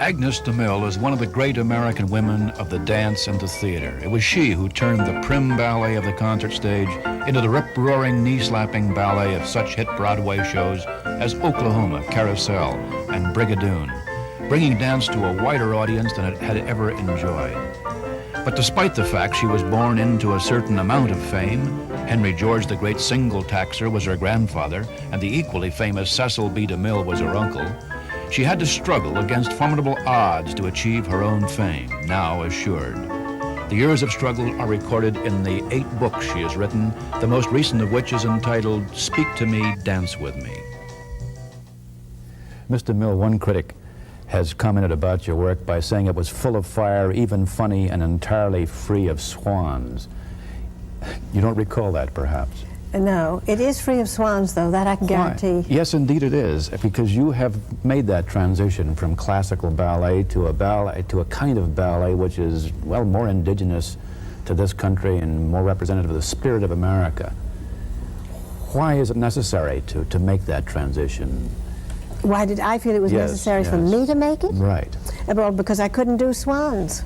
Agnes de Mille is one of the great American women of the dance and the theater. It was she who turned the prim ballet of the concert stage into the rip-roaring, knee-slapping ballet of such hit Broadway shows as Oklahoma, Carousel, and Brigadoon, bringing dance to a wider audience than it had ever enjoyed. But despite the fact she was born into a certain amount of fame, Henry George, the great single taxer, was her grandfather, and the equally famous Cecil B. DeMille was her uncle, she had to struggle against formidable odds to achieve her own fame, now assured. The years of struggle are recorded in the 8 books she has written, the most recent of which is entitled Speak to Me, Dance with Me. Mr. DeMille, one critic has commented about your work by saying it was full of fire, even funny, and entirely free of swans. You don't recall that, perhaps? No, it is free of swans, though, that I can guarantee. Yes, indeed it is, because you have made that transition from classical ballet to a kind of ballet which is, well, more indigenous to this country and more representative of the spirit of America. Why is it necessary to make that transition? Why did I feel it was necessary for me to make it? Right. Well, because I couldn't do swans.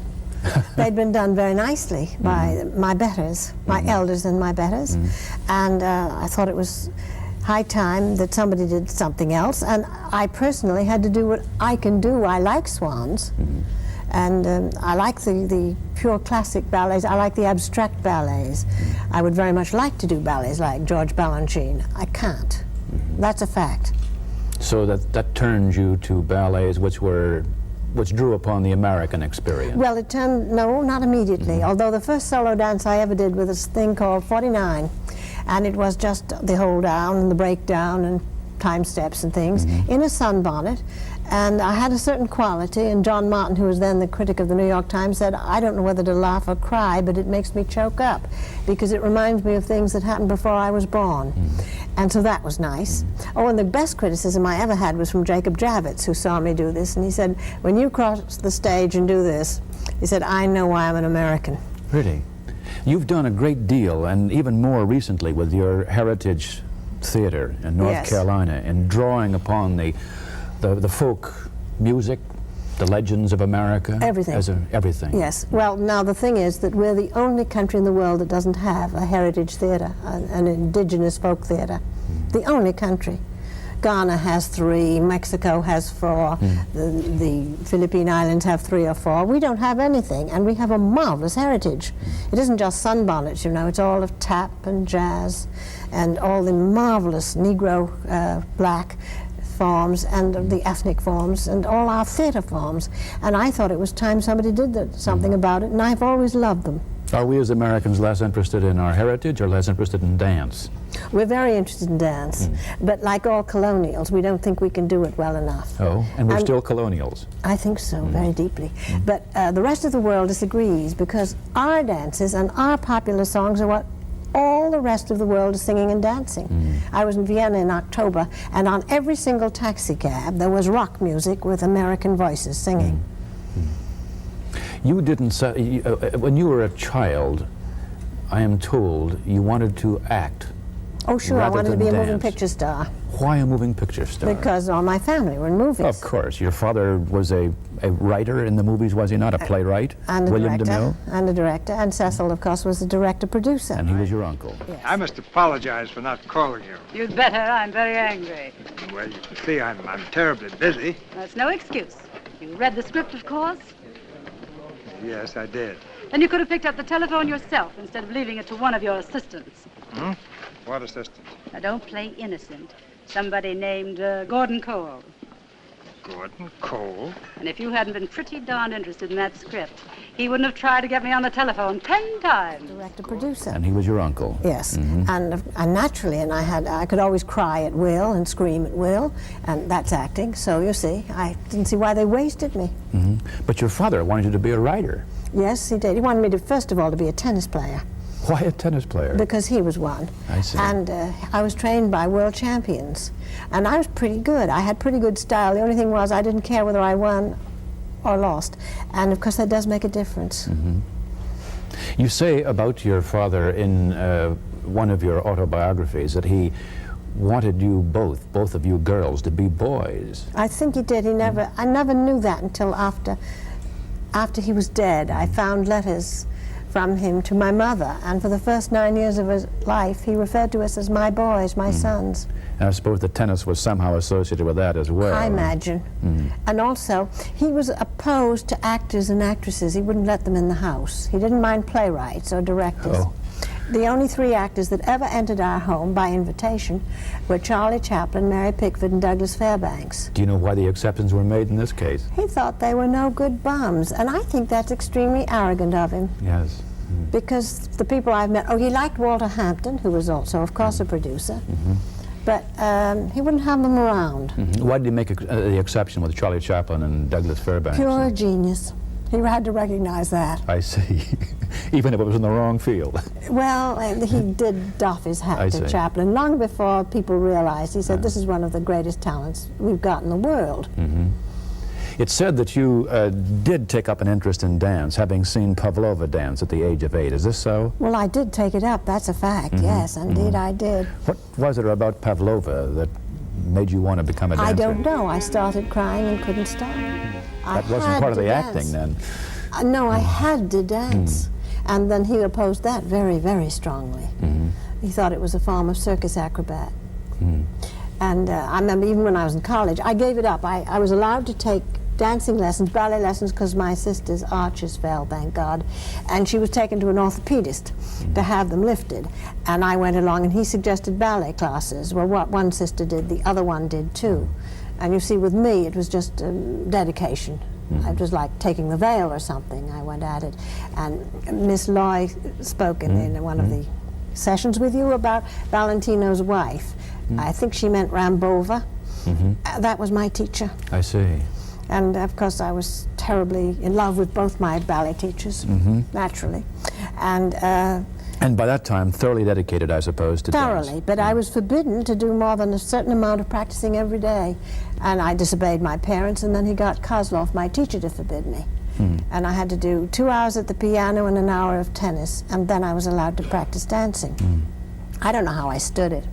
They'd been done very nicely by my betters, my elders and my betters, and I thought it was high time that somebody did something else, and I personally had to do what I can do. I like swans, and I like the pure classic ballets. I like the abstract ballets. I would very much like to do ballets like George Balanchine. I can't. That's a fact. So that turns you to ballets which drew upon the American experience. Well, it turned, no, not immediately, although the first solo dance I ever did was this thing called 49, and it was just the hold down and the breakdown and time steps and things in a sunbonnet, and I had a certain quality, and John Martin, who was then the critic of the New York Times, said, I don't know whether to laugh or cry, but it makes me choke up, because it reminds me of things that happened before I was born. And so that was nice. Oh, and the best criticism I ever had was from Jacob Javits, who saw me do this, and he said, when you cross the stage and do this, he said, I know why I'm an American. Really? You've done a great deal, and even more recently with your Heritage Theater in North Carolina, and drawing upon the folk music, the legends of America. Everything. Everything. Yes. Well, now the thing is that we're the only country in the world that doesn't have a heritage theater, an indigenous folk theater. The only country. Ghana has 3, Mexico has 4, the Philippine Islands have 3 or 4. We don't have anything, and we have a marvelous heritage. It isn't just sunbonnets, you know, it's all of tap and jazz and all the marvelous Negro black forms and the ethnic forms and all our theater forms. And I thought it was time somebody did something about it, and I've always loved them. Are we as Americans less interested in our heritage or less interested in dance? We're very interested in dance, but like all colonials, we don't think we can do it well enough. Oh, and we're still colonials. I think so, very deeply. But the rest of the world disagrees, because our dances and our popular songs are what all the rest of the world is singing and dancing. I was in Vienna in October, and on every single taxi cab there was rock music with American voices singing. You didn't say, when you were a child, I am told you wanted to act. Oh, sure, I wanted to be a moving dance. picture star. Why a moving picture star? Because all my family were in movies. Of course. Your father was a writer in the movies, was he not? A playwright? And a William director. DeMille? And a director. And Cecil, of course, was the director-producer. And he was your uncle. Yes. I must apologize for not calling you. You'd better. I'm very angry. Well, you can see I'm terribly busy. That's no excuse. You read the script, of course? Yes, I did. Then you could have picked up the telephone yourself instead of leaving it to one of your assistants. What assistant? Now, don't play innocent. Somebody named Gordon Cole. Gordon Cole? And if you hadn't been pretty darn interested in that script, he wouldn't have tried to get me on the telephone 10 times. Director-producer. And he was your uncle. Yes, and naturally, and I could always cry at will and scream at will, and that's acting. So you see, I didn't see why they wasted me. But your father wanted you to be a writer. Yes, he did. He wanted me to, first of all, to be a tennis player. Why a tennis player? Because he was one. I see. And I was trained by world champions, and I was pretty good. I had pretty good style. The only thing was I didn't care whether I won or lost, and of course that does make a difference. You say about your father in one of your autobiographies that he wanted you both of you girls, to be boys. I think he did. I never knew that until after he was dead. I found letters from him to my mother, and for the first 9 years of his life, he referred to us as my boys, my sons. And I suppose the tennis was somehow associated with that as well. I imagine. And also, he was opposed to actors and actresses. He wouldn't let them in the house. He didn't mind playwrights or directors. Oh. The only 3 actors that ever entered our home by invitation were Charlie Chaplin, Mary Pickford, and Douglas Fairbanks. Do you know why the exceptions were made in this case? He thought they were no good bums, and I think that's extremely arrogant of him. Yes. Because the people I've met, he liked Walter Hampton, who was also, of course, a producer, but he wouldn't have them around. Why did he make the exception with Charlie Chaplin and Douglas Fairbanks? Pure genius. He had to recognize that. I see. Even if it was in the wrong field. Well, he did doff his hat to Chaplin long before people realized. He said, this is one of the greatest talents we've got in the world. It's said that you did take up an interest in dance, having seen Pavlova dance at the age of 8. Is this so? Well, I did take it up. That's a fact. Yes, indeed I did. What was it about Pavlova that made you want to become a dancer? I don't know. I started crying and couldn't stop. That wasn't part of the acting then. No, I had to dance. And then he opposed that very, very strongly. He thought it was a form of circus acrobat. And I remember even when I was in college, I gave it up. I was allowed to take dancing lessons, ballet lessons, because my sister's arches fell, thank God. And she was taken to an orthopedist to have them lifted. And I went along and he suggested ballet classes. Well, what one sister did, the other one did too. And you see, with me, it was just dedication. It was like taking the veil or something. I went at it. And Miss Loy spoke in one of the sessions with you about Valentino's wife. I think she meant Rambova. That was my teacher. I see. And of course, I was terribly in love with both my ballet teachers, naturally. And by that time, thoroughly dedicated, I suppose, to dance. Thoroughly, but I was forbidden to do more than a certain amount of practicing every day. And I disobeyed my parents, and then he got Kozlov, my teacher, to forbid me. And I had to do 2 hours at the piano and an hour of tennis, and then I was allowed to practice dancing. I don't know how I stood it.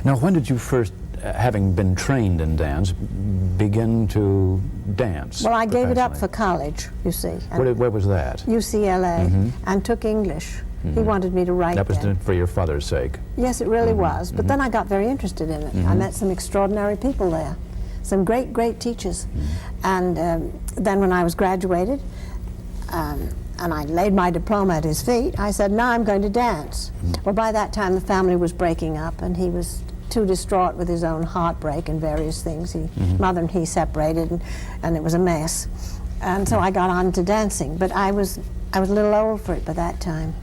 Now, when did you first, having been trained in dance, begin to dance? Well, I gave it up for college, you see. Where was that? UCLA, and took English. He wanted me to write. That was for your father's sake? Yes, it really was. But then I got very interested in it. I met some extraordinary people there, some great, great teachers. And then when I was graduated, and I laid my diploma at his feet, I said, now I'm going to dance. Well, by that time, the family was breaking up, and he was too distraught with his own heartbreak and various things. Mother and he separated, and it was a mess. And so I got on to dancing, but I was a little old for it by that time.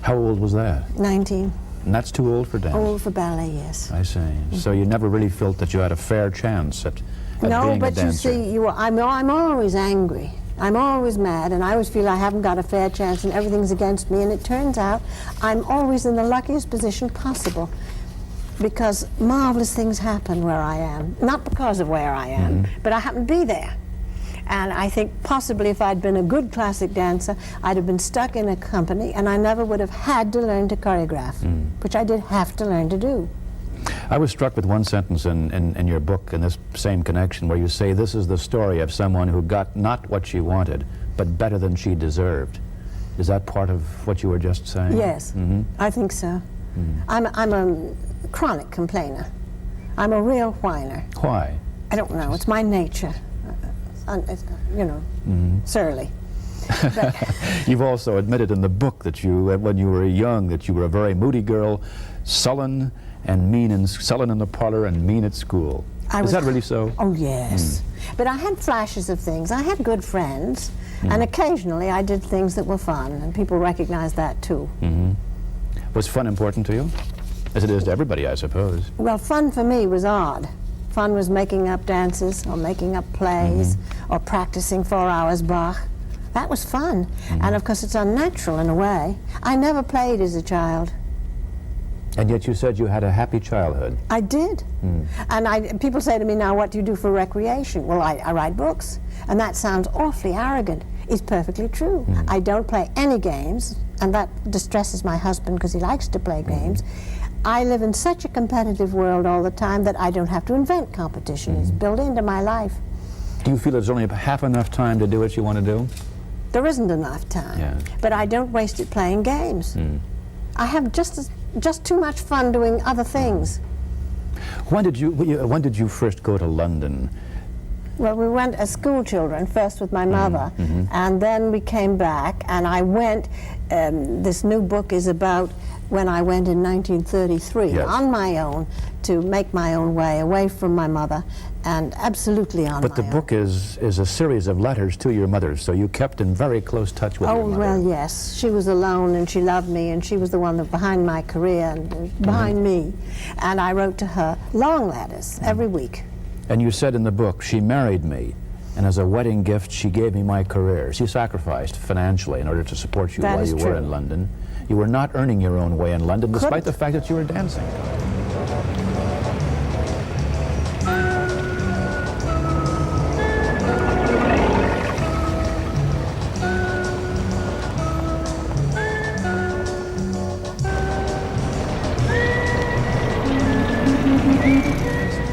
How old was that? 19. And that's too old for dance? Old for ballet, yes. I see. So you never really felt that you had a fair chance at being a dancer? No, but you see, I'm always angry. I'm always mad, and I always feel I haven't got a fair chance and everything's against me, and it turns out I'm always in the luckiest position possible, because marvelous things happen where I am. Not because of where I am, but I happen to be there. And I think possibly if I'd been a good classic dancer, I'd have been stuck in a company, and I never would have had to learn to choreograph, which I did have to learn to do. I was struck with one sentence in your book in this same connection, where you say this is the story of someone who got not what she wanted, but better than she deserved. Is that part of what you were just saying? Yes, I think so. I'm a chronic complainer. I'm a real whiner. Why? I don't know. It's my nature. It's, you know, surly. You've also admitted in the book that you, when you were young, that you were a very moody girl, sullen and mean, sullen in the parlor and mean at school. Is that really so? Oh, yes. But I had flashes of things. I had good friends, and occasionally I did things that were fun, and people recognized that too. Was fun important to you? As it is to everybody, I suppose. Well, fun for me was odd. Fun was making up dances, or making up plays, or practicing 4 hours Bach. That was fun. And of course it's unnatural in a way. I never played as a child. And yet you said you had a happy childhood. I did. And people say to me now, what do you do for recreation? Well, I write books. And that sounds awfully arrogant. It's perfectly true. I don't play any games, and that distresses my husband because he likes to play games. I live in such a competitive world all the time that I don't have to invent competition. It's built into my life. Do you feel there's only half enough time to do what you want to do? There isn't enough time, Yeah. but I don't waste it playing games. I have just too much fun doing other things. When did you first go to London? Well, we went as school children, first with my mother, and then we came back, and I went, this new book is about when I went in 1933 Yes. on my own to make my own way away from my mother, and absolutely on But my the own. book is a series of letters to your mother, so you kept in very close touch with your Oh, mother. well, yes. She was alone, and she loved me, and she was the one that behind my career and behind me. And I wrote to her long letters every week. And you said in the book, she married me, and as a wedding gift, she gave me my career. She sacrificed financially in order to support you That while is you were true. in London. You were not earning your own way in London, despite Couldn't. the fact that you were dancing.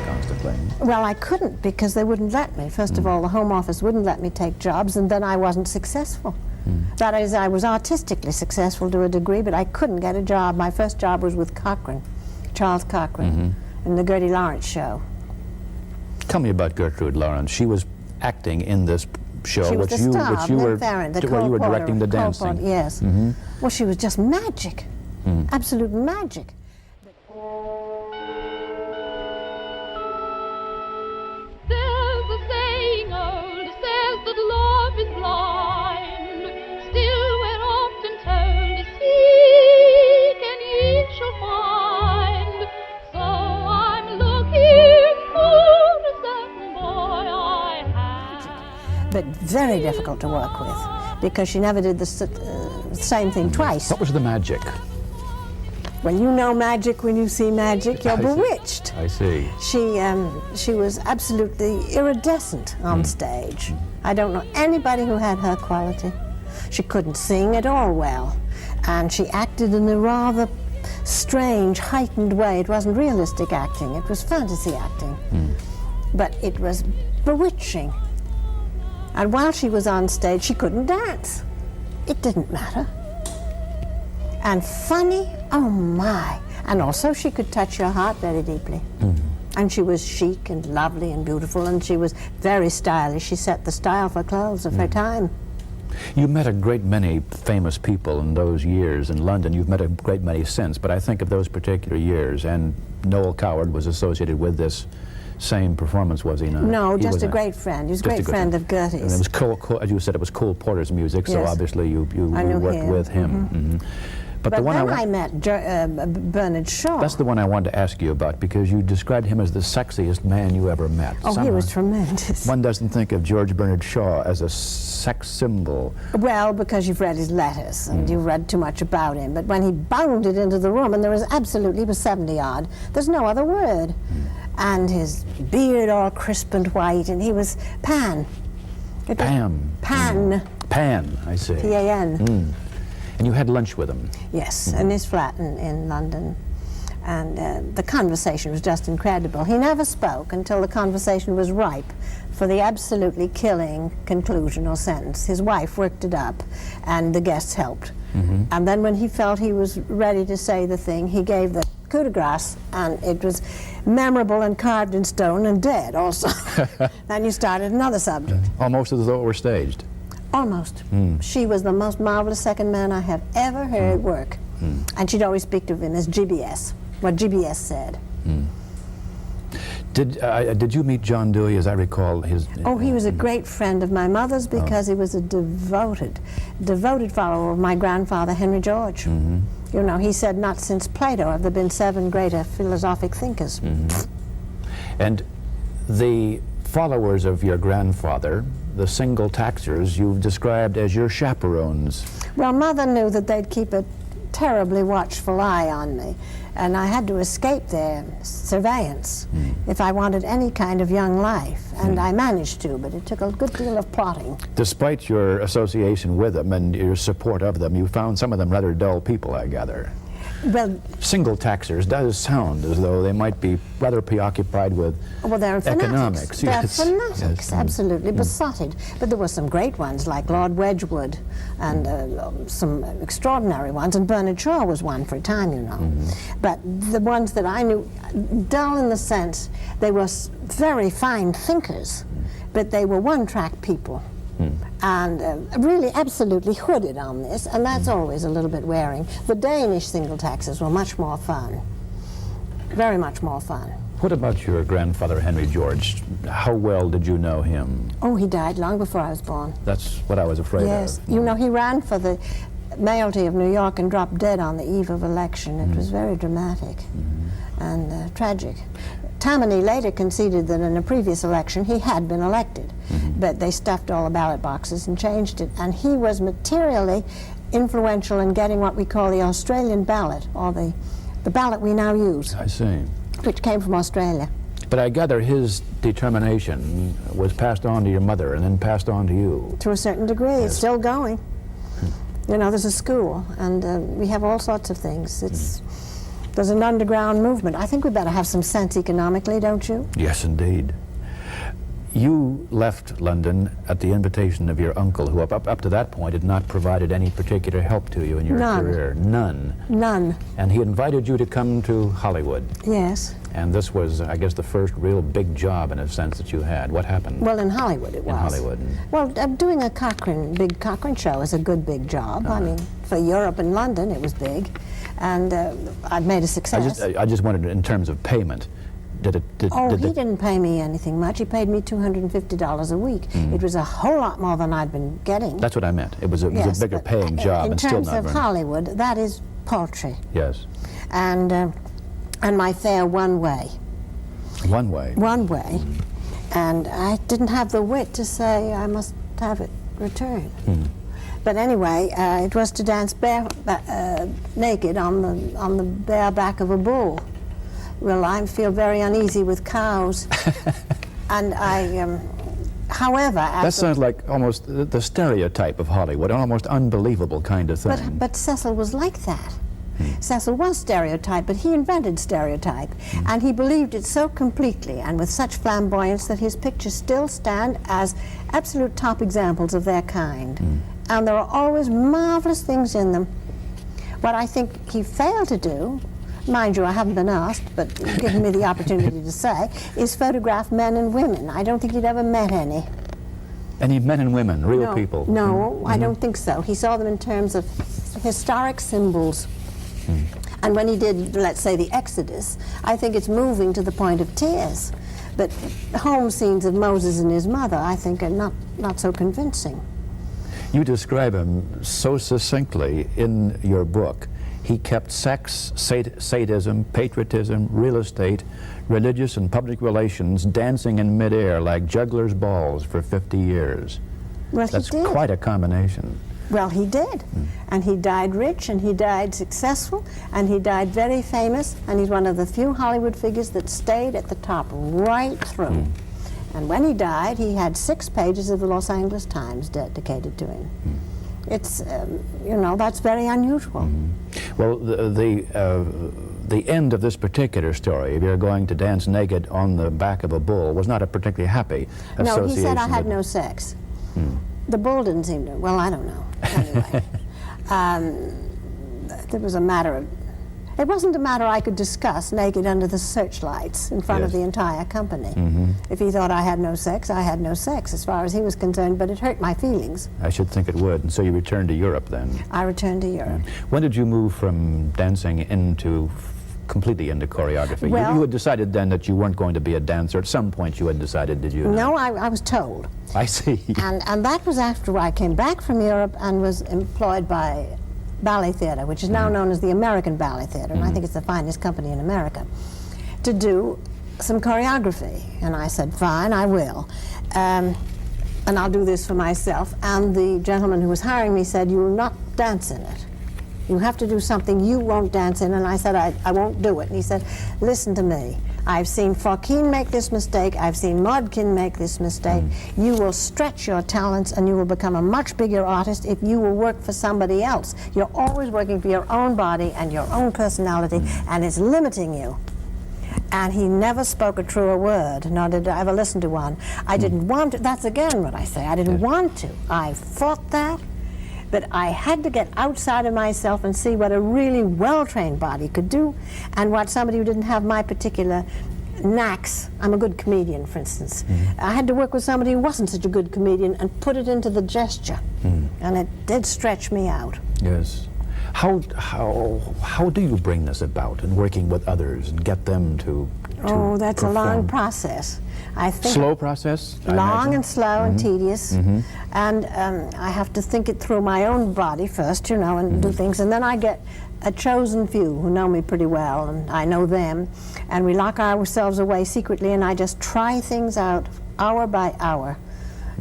Constantly. Well, I couldn't because they wouldn't let me. First of all, the Home Office wouldn't let me take jobs, and then I wasn't successful. That is, I was artistically successful to a degree, but I couldn't get a job. My first job was with Cochran, Charles Cochran, in the Gertie Lawrence show. Tell me about Gertrude Lawrence. She was acting in this show, She was which the you, star which of you Ned were, Farron, the where you were Cole directing the Porter, dancing. Cole Porter, yes. Well, she was just magic, absolute magic. There's a saying old says that love is blind. Still we're often told to seek and ye shall find. So I'm looking for a certain boy I have. But very difficult to work with because she never did the same thing twice. What was the magic? When you know magic, when you see magic, you're I see. bewitched. I see. She was absolutely iridescent on stage. I don't know anybody who had her quality. She couldn't sing at all well, and she acted in a rather strange, heightened way. It wasn't realistic acting, it was fantasy acting. But it was bewitching. And while she was on stage, she couldn't dance. It didn't matter. And funny, oh my. And also she could touch your heart very deeply. And she was chic and lovely and beautiful, and she was very stylish. She set the style for clothes of her time. You met a great many famous people in those years in London. You've met a great many since, but I think of those particular years, and Noel Coward was associated with this same performance, was he not? No, He just was a great friend. He was a just great friend of And it Gertie's. was as you said, it was Cole Porter's music, so Yes. obviously you I knew worked him. with him. But the But one then I I met Bernard Shaw. that's the one I wanted to ask you about, because you described him as the sexiest man you ever met. Oh, he Somehow was tremendous. one doesn't think of George Bernard Shaw as a sex symbol. Well, because you've read his letters and you've read too much about him. But when he bounded into the room, and there was absolutely, he was 70 odd, there's no other word. And his beard all crisp and white, and he was Pan. Pan. Pan. Pan, I see. P-A-N. And you had lunch with him. Yes, in his flat in London. And the conversation was just incredible. He never spoke until the conversation was ripe for the absolutely killing conclusion or sentence. His wife worked it up, and the guests helped. And then when he felt he was ready to say the thing, he gave the coup de grace, and it was memorable and carved in stone and dead also. Then you started another subject. Almost as though it were staged. Almost. She was the most marvelous second man I have ever heard work. And she'd always speak of him as GBS, what GBS said. Did you meet John Dewey, as I recall? Oh, he was a great friend of my mother's because he was a devoted follower of my grandfather, Henry George. You know, he said, not since Plato have there been 7 greater philosophic thinkers. And the followers of your grandfather, the single taxers, you've described as your chaperones. Well, Mother knew that they'd keep a terribly watchful eye on me, and I had to escape their surveillance if I wanted any kind of young life, and I managed to, but it took a good deal of plotting. Despite your association with them and your support of them, you found some of them rather dull people, I gather. Well, single taxers does sound as though they might be rather preoccupied with well, they're economics. fanatics. They're Yes. fanatics, Yes. absolutely besotted. But there were some great ones, like Lord Wedgwood, and some extraordinary ones, and Bernard Shaw was one for a time, you know. But the ones that I knew, dull in the sense, they were very fine thinkers, but they were one-track people. And really absolutely hooded on this, and that's always a little bit wearing. The Danish single taxers were much more fun, very much more fun. What about your grandfather, Henry George? How well did you know him? Oh, he died long before I was born. That's what I was afraid Yes, of. you know, he ran for the mayoralty of New York and dropped dead on the eve of election. It was very dramatic and tragic. Tammany later conceded that in a previous election he had been elected, but they stuffed all the ballot boxes and changed it, and he was materially influential in getting what we call the Australian ballot, or the ballot we now use, I see. which came from Australia. But I gather his determination was passed on to your mother and then passed on to you. To a certain degree. It's still going. You know, there's a school, and we have all sorts of things. There's an underground movement. I think we better have some sense economically, don't you? Yes, indeed. You left London at the invitation of your uncle, who up to that point had not provided any particular help to you in your None. career. None. None. And he invited you to come to Hollywood. Yes. And this was, I guess, the first real big job, in a sense, that you had. What happened? Well, in Hollywood it was. In Hollywood. Well, doing a big Cochrane show is a good big job. I mean, for Europe and London it was big. And I'd made a success. I just wondered, in terms of payment, He didn't pay me anything much. He paid me $250 a week. It was a whole lot more than I'd been getting. That's what I meant. It was a bigger but paying job, in and still terms not of very. Hollywood, that is paltry. Yes. And my fare one way. One way. One way. And I didn't have the wit to say I must have it returned. But anyway, it was to dance naked on the bare back of a bull. Well, I feel very uneasy with cows. And however... That sounds like almost the stereotype of Hollywood, an almost unbelievable kind of thing. But Cecil was like that. Cecil was stereotype, but he invented stereotype. And he believed it so completely and with such flamboyance that his pictures still stand as absolute top examples of their kind. And there are always marvelous things in them. What I think he failed to do, mind you, I haven't been asked, but given me the opportunity to say, is photograph men and women. I don't think he'd ever met any. Any men and women, real people? No, I don't think so. He saw them in terms of historic symbols. And when he did, let's say, the Exodus, I think it's moving to the point of tears. But home scenes of Moses and his mother, I think, are not so convincing. You describe him so succinctly in your book. He kept sex, sadism, patriotism, real estate, religious and public relations dancing in midair like jugglers' balls for 50 years. Well, That's he did. quite a combination. Well, he did. And he died rich, and he died successful, and he died very famous, and he's one of the few Hollywood figures that stayed at the top right through. And when he died, he had 6 pages of the Los Angeles Times dedicated to him. It's, you know, that's very unusual. Well, the end of this particular story, if you're going to dance naked on the back of a bull, was not a particularly happy association. No, he said I had no sex. The bull didn't seem to, well, I don't know. Anyway, there was a matter of, it wasn't a matter I could discuss naked under the searchlights in front of the entire company. If he thought I had no sex, I had no sex as far as he was concerned, but it hurt my feelings. I should think it would. And so you returned to Europe then. I returned to Europe. When did you move from dancing into completely into choreography? Well, you had decided then that you weren't going to be a dancer. At some point you had decided, did you? No, I was told. I see. And that was after I came back from Europe and was employed by Ballet Theatre, which is now known as the American Ballet Theatre, and I think it's the finest company in America, to do some choreography. And I said, fine, I will. And I'll do this for myself. And the gentleman who was hiring me said, you will not dance in it. You have to do something you won't dance in. And I said, I won't do it. And he said, listen to me. I've seen Joaquin make this mistake. I've seen Modkin make this mistake. You will stretch your talents and you will become a much bigger artist if you will work for somebody else. You're always working for your own body and your own personality, and it's limiting you. And he never spoke a truer word, nor did I ever listen to one. I didn't want to. That's again what I say. I didn't want to. I fought that. But I had to get outside of myself and see what a really well-trained body could do and what somebody who didn't have my particular knacks. I'm a good comedian, for instance. I had to work with somebody who wasn't such a good comedian and put it into the gesture. And it did stretch me out. Yes. How do you bring this about in working with others and get them to Oh, that's perform? a long process. I think Slow process? I long imagine? and slow and tedious, and I have to think it through my own body first, you know, and do things, and then I get a chosen few who know me pretty well, and I know them, and we lock ourselves away secretly, and I just try things out hour by hour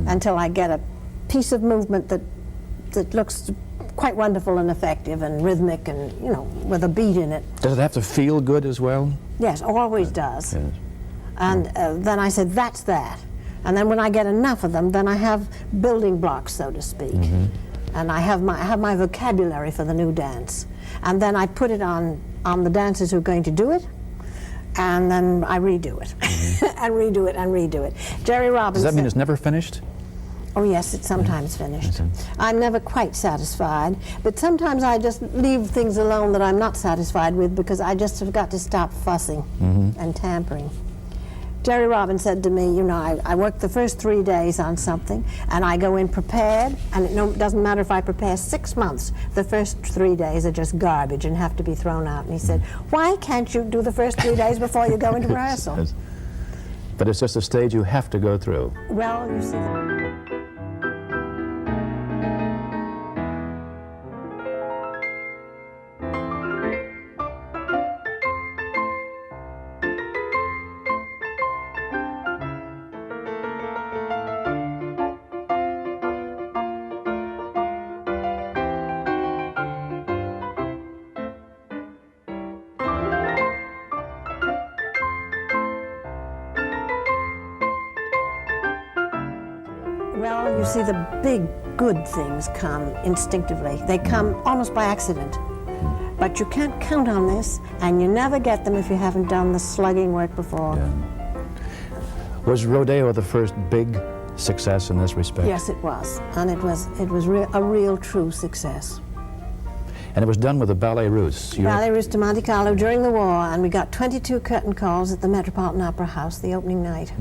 until I get a piece of movement that looks quite wonderful and effective and rhythmic and, you know, with a beat in it. Does it have to feel good as well? Yes, always does. Yes. And then I said, that's that. And then when I get enough of them, then I have building blocks, so to speak. And I have my vocabulary for the new dance. And then I put it on the dancers who are going to do it, and then I redo it, and redo it, and redo it. Jerry Robinson. Does that mean it's never finished? Oh yes, it's sometimes finished. I'm never quite satisfied, but sometimes I just leave things alone that I'm not satisfied with because I just have got to stop fussing and tampering. Jerry Robbins said to me, you know, I work the first 3 days on something, and I go in prepared, and it doesn't matter if I prepare 6 months. The first 3 days are just garbage and have to be thrown out. And he said, why can't you do the first 3 days before you go into rehearsal? Yes. But it's just a stage you have to go through. Well, you see. Well, you see, the big good things come instinctively. They come almost by accident. But you can't count on this, and you never get them if you haven't done the slugging work before. Yeah. Was Rodeo the first big success in this respect? Yes, it was. And it was a real true success. And it was done with the Ballet Russe. Ballet Russe de Monte Carlo during the war, and we got 22 curtain calls at the Metropolitan Opera House the opening night.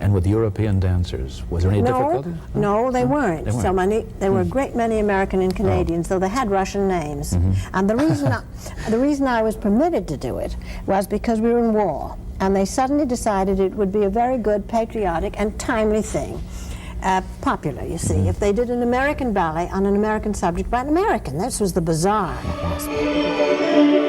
And with European dancers. Was there any difficulty? No, they weren't. They weren't. So many. There were a great many American and Canadians, though they had Russian names. And the reason I was permitted to do it was because we were in war, and they suddenly decided it would be a very good, patriotic, and timely thing. Popular, you see. If they did an American ballet on an American subject by an American, this was the bizarre aspect.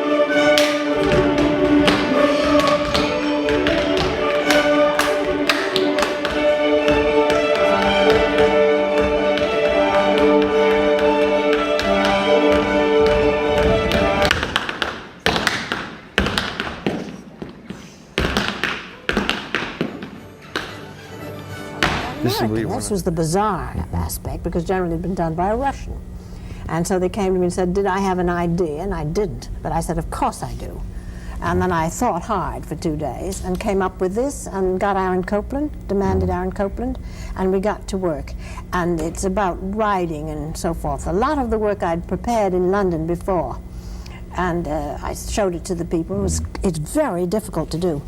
This was the bizarre aspect, because generally it had been done by a Russian. And so they came to me and said, did I have an idea? And I didn't. But I said, of course I do. And then I thought hard for 2 days and came up with this and got Aaron Copland, demanded Aaron Copland, and we got to work. And it's about writing and so forth. A lot of the work I'd prepared in London before. And I showed it to the people. It's very difficult to do.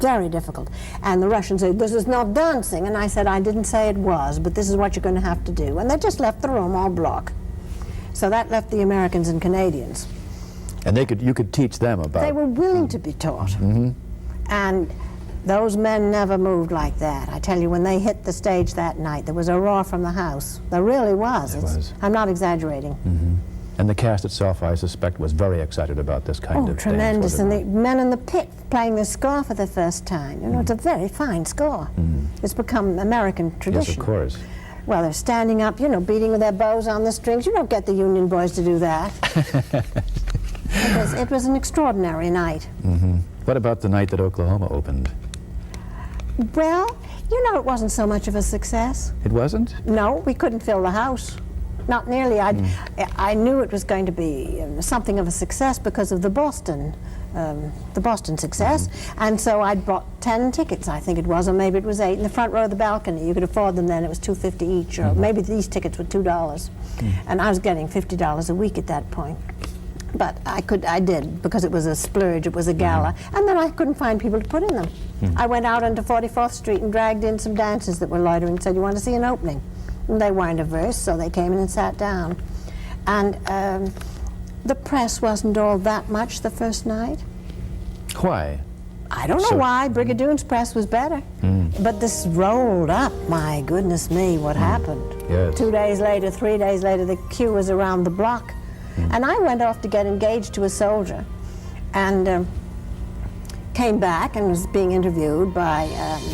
Very difficult. And the Russians said, this is not dancing. And I said, I didn't say it was, but this is what you're going to have to do. And they just left the room all block. So that left the Americans and Canadians. And you could teach them about... They were willing to be taught. And those men never moved like that. I tell you, when they hit the stage that night, there was a roar from the house. There really was. I'm not exaggerating. And the cast itself, I suspect, was very excited about this kind of dance. Tremendous. And the men in the pit playing the score for the first time. You know, it's a very fine score. It's become American tradition. Yes, of course. Well, they're standing up, you know, beating with their bows on the strings. You don't get the Union boys to do that. It was an extraordinary night. What about the night that Oklahoma opened? Well, you know, it wasn't so much of a success. It wasn't? No, we couldn't fill the house. Not nearly. I knew it was going to be something of a success because of the Boston success. And so I'd bought 10 tickets, I think it was, or maybe it was 8, in the front row of the balcony. You could afford them then. It was $2.50 each, or maybe these tickets were $2. And I was getting $50 a week at that point. But I did, because it was a splurge, it was a gala. And then I couldn't find people to put in them. I went out onto 44th Street and dragged in some dancers that were loitering and said, "You want to see an opening?" And they weren't averse, so they came in and sat down. And the press wasn't all that much the first night. Why? I don't know why. Brigadoon's press was better. But this rolled up. My goodness me, what happened? Yes. 2 days later, 3 days later, the queue was around the block. And I went off to get engaged to a soldier and came back and was being interviewed by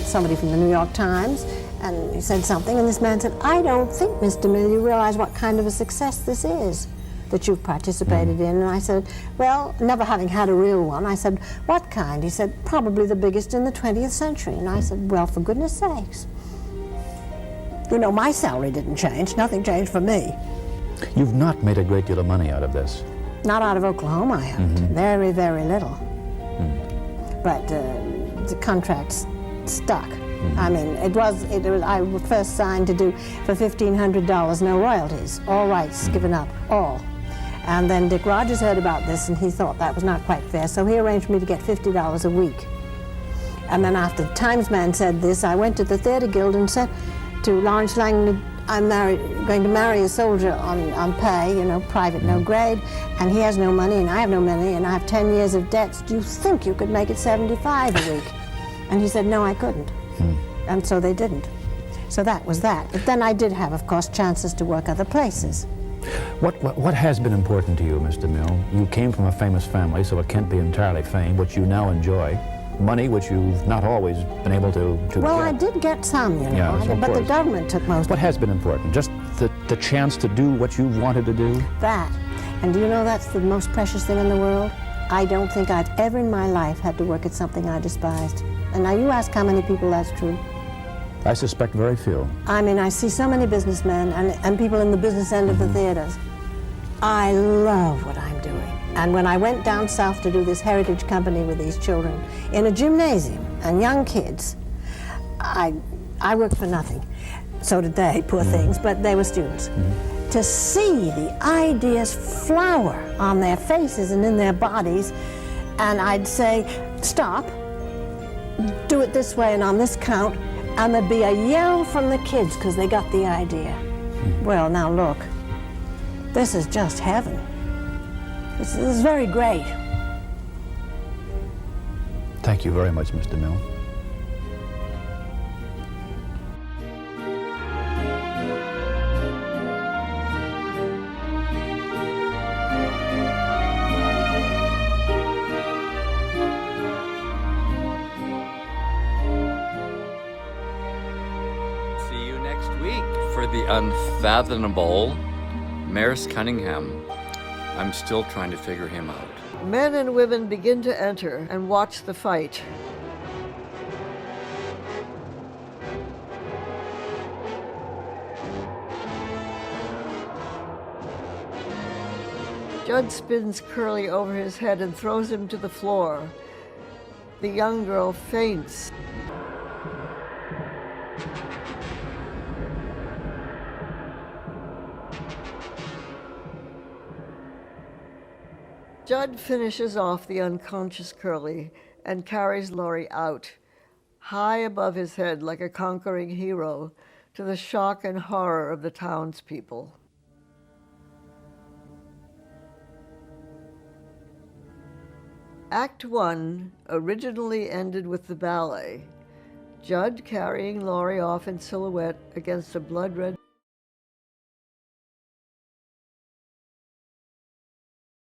somebody from the New York Times. And he said something, and this man said, "I don't think, Miss DeMille, you realize what kind of a success this is that you've participated in." And I said, "Well, never having had a real one." I said, "What kind?" He said, "Probably the biggest in the 20th century." And I said, "Well, for goodness sakes." You know, my salary didn't change. Nothing changed for me. You've not made a great deal of money out of this. Not out of Oklahoma, I haven't. Very, very little. But the contracts stuck. I mean, I was first signed to do for $1,500, no royalties, all rights given up, all. And then Dick Rogers heard about this and he thought that was not quite fair, so he arranged for me to get $50 a week. And then after the Times man said this, I went to the Theatre Guild and said to Lawrence Langdon, "I'm going to marry a soldier on pay, you know, private, no grade, and he has no money and I have no money and I have 10 years of debts. Do you think you could make it 75 a week?" And he said, "No, I couldn't." And so they didn't. So that was that. But then I did have, of course, chances to work other places. What has been important to you, Miss DeMille? You came from a famous family, so it can't be entirely fame, which you now enjoy. Money, which you've not always been able to Well, get. I did get some, you know, Yeah, of but the course. government took most What of has been important? Just the chance to do what you wanted to do? that. And do you know that's the most precious thing in the world? I don't think I've ever in my life had to work at something I despised. And now you ask how many people that's true. I suspect very few. I mean, I see so many businessmen and people in the business end of the theaters. I love what I'm doing. And when I went down south to do this heritage company with these children in a gymnasium and young kids, I worked for nothing. So did they, poor things, but they were students. To see the ideas flower on their faces and in their bodies, and I'd say, "Stop, do it this way and on this count," and there'd be a yell from the kids because they got the idea. Well, now look, this is just heaven. This is very great. Thank you very much, Miss DeMille. See you next week for the unfathomable Maris Cunningham. I'm still trying to figure him out. Men and women begin to enter and watch the fight. Judd spins Curly over his head and throws him to the floor. The young girl faints. Judd finishes off the unconscious Curly and carries Laurie out, high above his head like a conquering hero, to the shock and horror of the townspeople. Act 1 originally ended with the ballet, Judd carrying Laurie off in silhouette against a blood-red